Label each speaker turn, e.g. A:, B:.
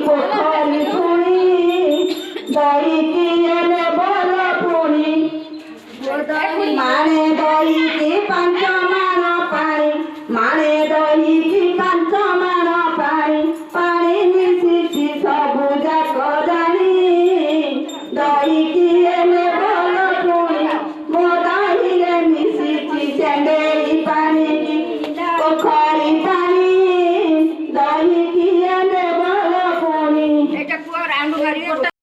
A: पोखरी पुणी दही किए बोल पुणी माणे दही की पांच माण पानी माणे दही की पांच माण पानी पानी मिशिची सबु जाक जानी दही किए बोल पुणी मो दही रे मिशिची सेंडेली पानी की पोखरी पानी दही किए बोल पुणी।